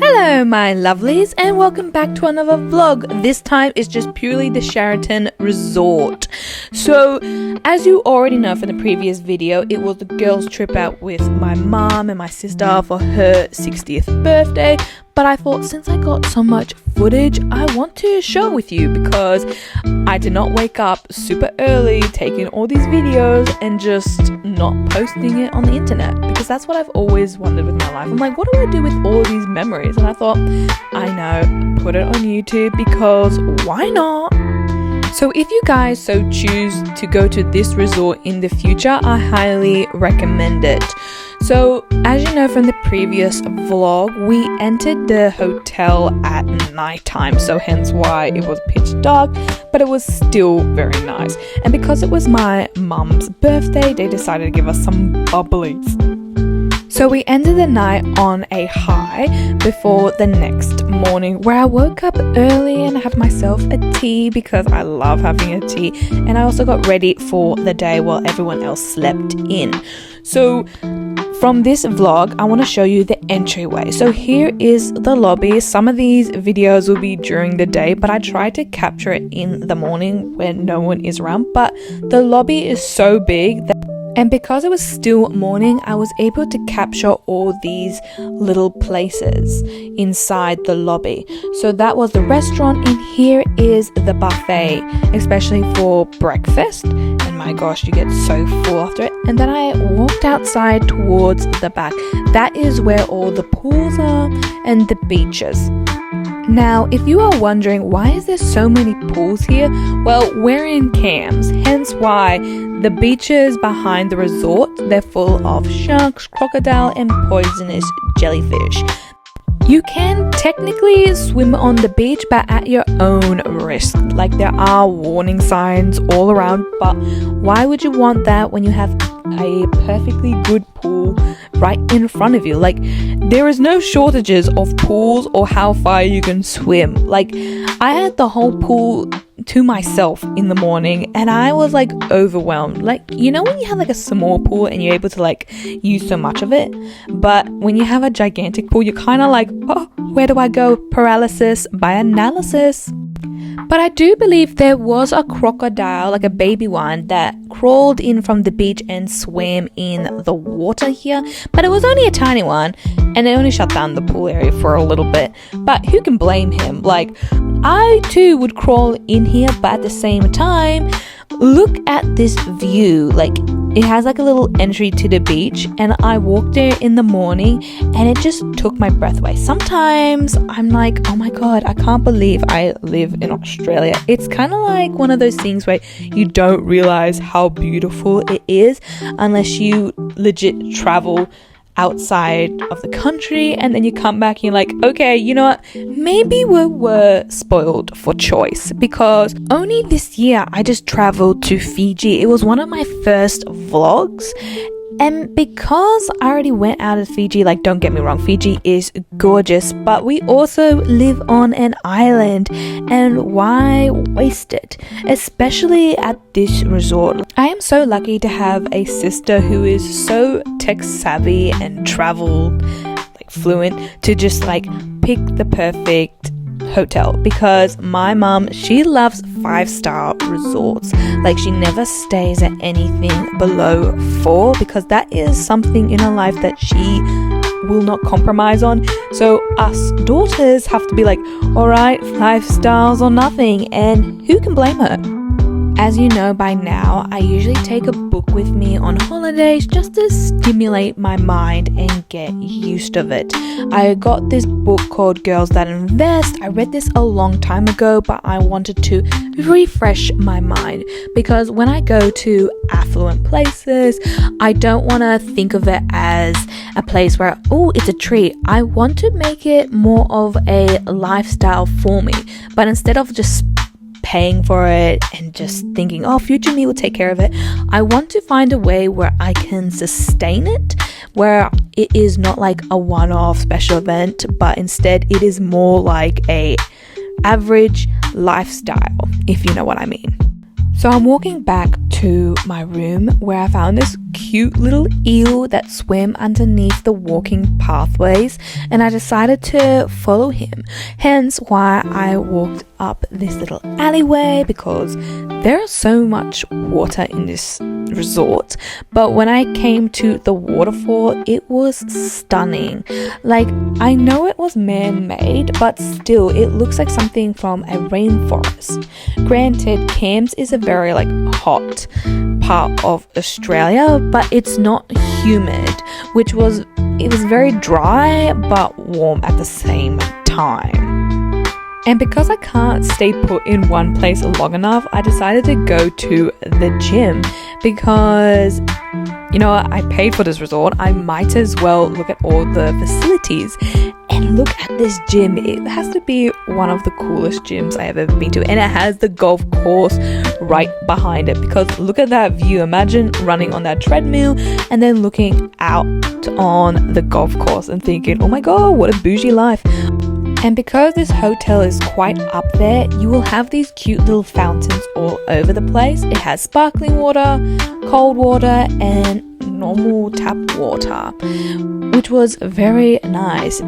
Hello my lovelies and welcome back to another vlog. This time is just purely the Sheraton Resort. So as you already know from the previous video, it was the girls trip out with my mom and my sister for her 60th birthday. But I thought since I got so much footage, I want to share with you because I did not wake up super early taking all these videos and just not posting it on the internet, because that's what I've always wondered with my life. I'm like, what do I do with all these memories? And I thought, I know, put it on YouTube because why not? So if you guys so choose to go to this resort in the future, I highly recommend it. So as you know from the previous vlog, we entered the hotel at nighttime, so hence why it was pitch dark, but it was still very nice. And because it was my mum's birthday, they decided to give us some bubblies. So we ended the night on a high before the next morning, where I woke up early and had myself a tea because I love having a tea, and I also got ready for the day while everyone else slept in. So from this vlog, I want to show you the entryway. So here is the lobby. Some of these videos will be during the day, but I tried to capture it in the morning when no one is around. But the lobby is so big that, and because it was still morning, I was able to capture all these little places inside the lobby. So that was the restaurant, and here is the buffet, especially for breakfast. And my gosh, you get so full after it. And then I walked outside towards the back. That is where all the pools are and the beaches. Now, if you are wondering why is there so many pools here, well, we're in Cairns, hence why the beaches behind the resort, they're full of sharks, crocodile and poisonous jellyfish. You can technically swim on the beach, but at your own risk. Like, there are warning signs all around, but why would you want that when you have a perfectly good pool right in front of you? Like, there is no shortages of pools or how far you can swim. Like, I had the whole pool to myself in the morning and I was like overwhelmed. Like, you know when you have like a small pool and you're able to like use so much of it, but when you have a gigantic pool, you're kind of like, oh, where do I go? Paralysis by analysis. But I do believe there was a crocodile, like a baby one, that crawled in from the beach and swam in the water here. But it was only a tiny one, and it only shut down the pool area for a little bit. But who can blame him? Like, I too would crawl in here, but at the same time, look at this view. Like, it has like a little entry to the beach, and I walked there in the morning and it just took my breath away. Sometimes I'm like, oh my god, I can't believe I live in Australia. It's kind of like one of those things where you don't realize how beautiful it is unless you legit travel outside of the country, and then you come back and you're like, okay, you know what, maybe we were spoiled for choice, because only this year I just traveled to Fiji. It was one of my first vlogs, and because I already went out of Fiji, like, don't get me wrong, Fiji is gorgeous, but we also live on an island, and why waste it? Especially at this resort. I am so lucky to have a sister who is so tech savvy and travel like fluent to just like pick the perfect hotel, because my mom, she loves 5-star resorts. Like, she never stays at anything below 4, because that is something in her life that she will not compromise on. So us daughters have to be like, all right, 5 stars or nothing, and who can blame her? As you know by now, I usually take a book with me on holidays just to stimulate my mind and get used to it. I got this book called Girls That Invest. I read this a long time ago, but I wanted to refresh my mind, because when I go to affluent places, I don't want to think of it as a place where, oh, it's a treat. I want to make it more of a lifestyle for me, but instead of just paying for it and just thinking, oh, future me will take care of it, I want to find a way where I can sustain it, where it is not like a one-off special event, but instead it is more like a average lifestyle, if you know what I mean. So I'm walking back to my room where I found this cute little eel that swam underneath the walking pathways, and I decided to follow him. Hence why I walked up this little alleyway, because there is so much water in this resort. But when I came to the waterfall, it was stunning. Like, I know it was man-made, but still it looks like something from a rainforest. Granted, Cairns is a very hot part of Australia, but it's not humid, it was very dry but warm at the same time. And because I can't stay put in one place long enough, I decided to go to the gym, because I paid for this resort. I might as well look at all the facilities and look at this gym. It has to be one of the coolest gyms I have ever been to, and it has the golf course right behind it, because look at that view. Imagine running on that treadmill and then looking out on the golf course and thinking, oh my god, what a bougie life. And because this hotel is quite up there, you will have these cute little fountains all over the place. It has sparkling water, cold water, and normal tap water, which was very nice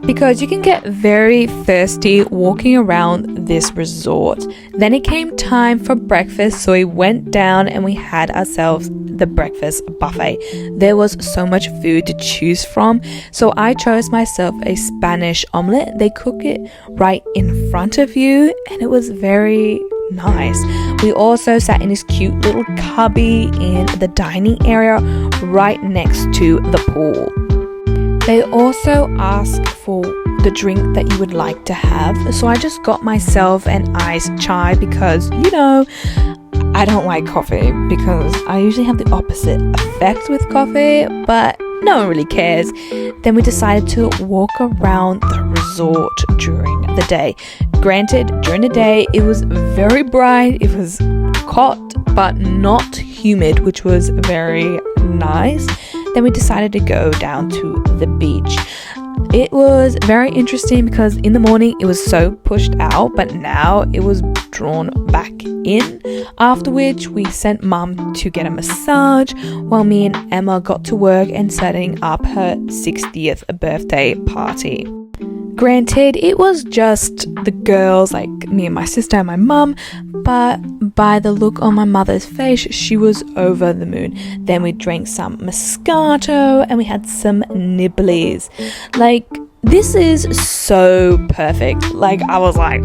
because you can get very thirsty walking around this resort. Then it came time for breakfast, so we went down and we had ourselves the breakfast buffet. There was so much food to choose from, so I chose myself a Spanish omelette. They cook it right in front of you, and it was very nice. We also sat in this cute little cubby in the dining area right next to the pool. They also ask for the drink that you would like to have, so I just got myself an iced chai because I don't like coffee, because I usually have the opposite effect with coffee, but no one really cares. Then we decided to walk around the resort during the day. Granted, during the day it was very bright, it was hot but not humid, which was very nice. Then we decided to go down to the beach. It was very interesting because in the morning it was so pushed out, but now it was drawn back in. After which we sent mum to get a massage while me and Emma got to work and setting up her 60th birthday party. Granted, it was just the girls, like me and my sister and my mum, but by the look on my mother's face, she was over the moon. Then we drank some Moscato and we had some nibblies. This is so perfect. I was like,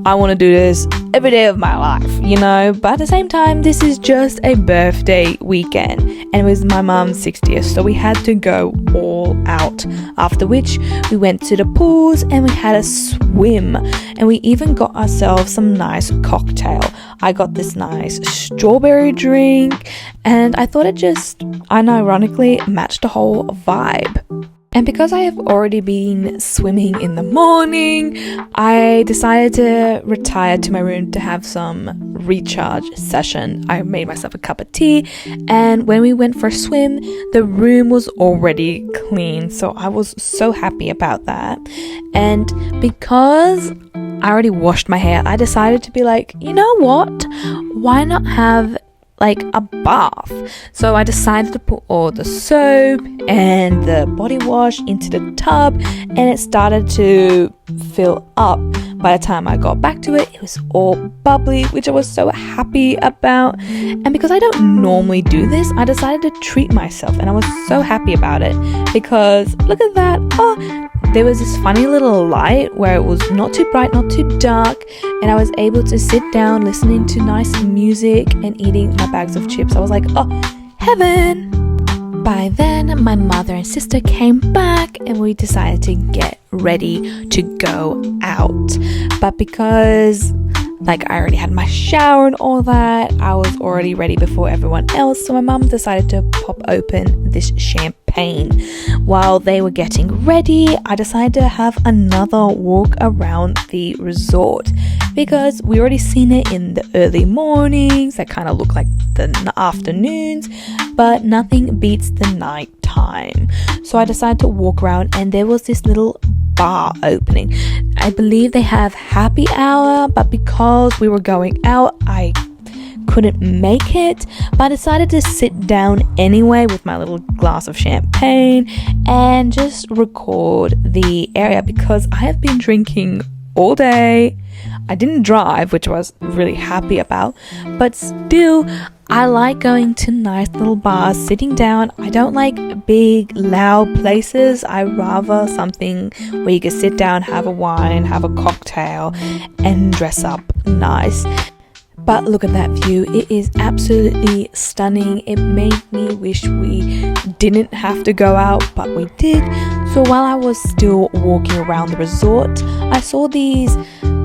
I want to do this every day of my life, but at the same time, this is just a birthday weekend, and it was my mum's 60th, so we had to go all out. After which we went to the pools and we had a swim, and we even got ourselves some nice cocktail. I got this nice strawberry drink, and I thought it just unironically matched the whole vibe. And because I have already been swimming in the morning, I decided to retire to my room to have some recharge session. I made myself a cup of tea, and when we went for a swim, the room was already clean, so I was so happy about that. And because I already washed my hair, I decided to be like, you know what? Why not have a bath? So I decided to put all the soap and the body wash into the tub, and it started to fill up. By the time I got back to it, it was all bubbly, which I was so happy about. And because I don't normally do this, I decided to treat myself, and I was so happy about it because look at that. There was this funny little light where it was not too bright, not too dark, and I was able to sit down listening to nice music and eating my bags of chips. I was like, heaven. By then, my mother and sister came back and we decided to get ready to go out. But because I already had my shower and all that, I was already ready before everyone else, so my mum decided to pop open this champagne. While they were getting ready, I decided to have another walk around the resort because we already seen it in the early mornings that kind of look like the afternoons, but nothing beats the night time. So I decided to walk around, and there was this little bar opening. I believe they have happy hour, but because we were going out, I couldn't make it, but I decided to sit down anyway with my little glass of champagne and just record the area because I have been drinking all day. I didn't drive, which I was really happy about, but still I like going to nice little bars, sitting down. I don't like big loud places. I rather something where you can sit down, have a wine, have a cocktail and dress up nice. But look at that view. It is absolutely stunning. It made me wish we didn't have to go out, but we did. So while I was still walking around the resort, I saw these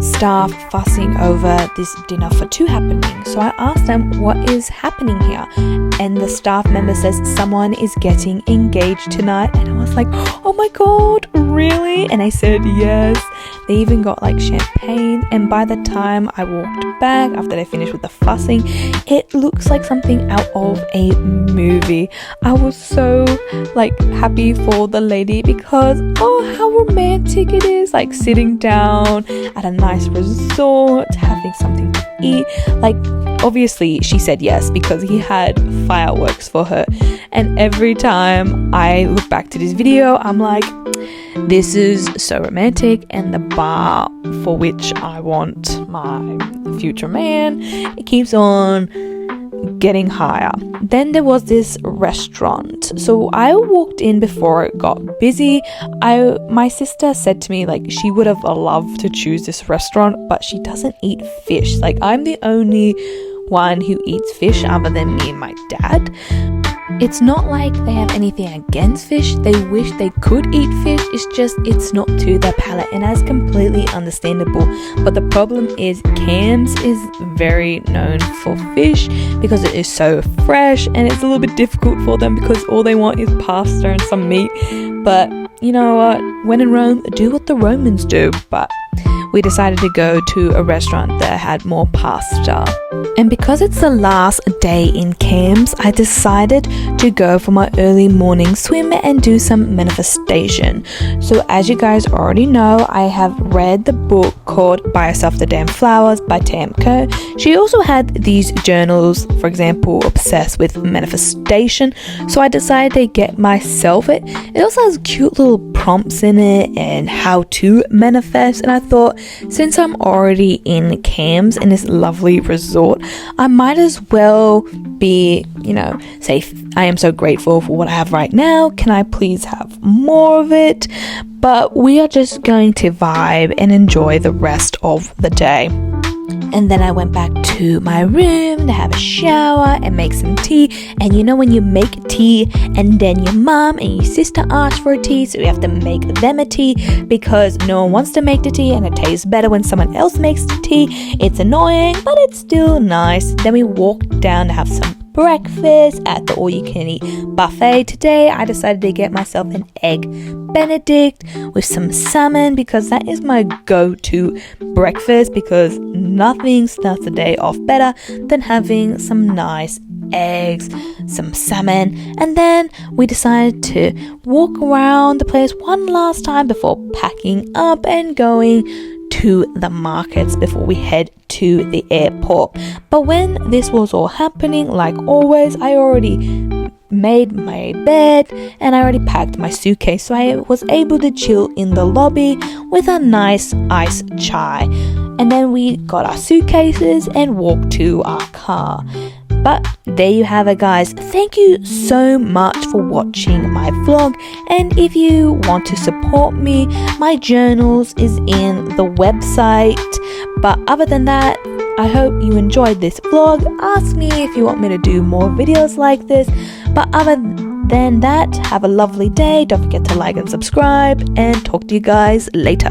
staff fussing over this dinner for two happening. So I asked them, what is happening here? And the staff member says someone is getting engaged tonight. And I was like, oh my god, really? And I said yes. They even got like champagne, and by the time I walked back after they finished with the fussing, it looks like something out of a movie. I was so like happy for the lady because oh, how romantic it is, like sitting down at a nice resort, having something to eat. Like obviously she said yes because he had fireworks for her, and every time I look back to this video I'm like, this is so romantic. And the bar for which I want my future man, it keeps on getting higher. Then there was this restaurant, so I walked in before it got busy. My sister said to me like she would have loved to choose this restaurant, but she doesn't eat fish. Like I'm the only one who eats fish other than me and my dad. It's not like they have anything against fish. They wish they could eat fish. It's just it's not to their palate, and that's completely understandable. But the problem is Cairns is very known for fish because it is so fresh, and it's a little bit difficult for them because all they want is pasta and some meat. But you know what? When in Rome, do what the Romans do. But we decided to go to a restaurant that had more pasta. And because it's the last day in Cairns, I decided to go for my early morning swim and do some manifestation. So as you guys already know, I have read the book called Buy Yourself the Damn Flowers by Tam Kerr. She also had these journals, for example, obsessed with manifestation. So I decided to get myself it. It also has cute little prompts in it and how to manifest. And I thought, since I'm already in Cairns in this lovely resort, I might as well be, say I am so grateful for what I have right now. Can I please have more of it? But we are just going to vibe and enjoy the rest of the day. And then I went back to my room to have a shower and make some tea. And you know when you make tea and then your mom and your sister ask for a tea, so you have to make them a tea because no one wants to make the tea and it tastes better when someone else makes the tea. It's annoying, but it's still nice. Then we walked down to have some breakfast at the all-you-can-eat buffet. Today I decided to get myself an egg benedict with some salmon because that is my go-to breakfast, because nothing starts the day off better than having some nice eggs, some salmon. And then we decided to walk around the place one last time before packing up and going to the markets before we head to the airport. But when this was all happening, like always, I already made my bed and I already packed my suitcase, so I was able to chill in the lobby with a nice iced chai. And then we got our suitcases and walked to our car. But there you have it, guys. Thank you so much for watching my vlog, and if you want to support me, my journals is in the website. But other than that, I hope you enjoyed this vlog. Ask me if you want me to do more videos like this. But other than that, have a lovely day. Don't forget to like and subscribe, and talk to you guys later.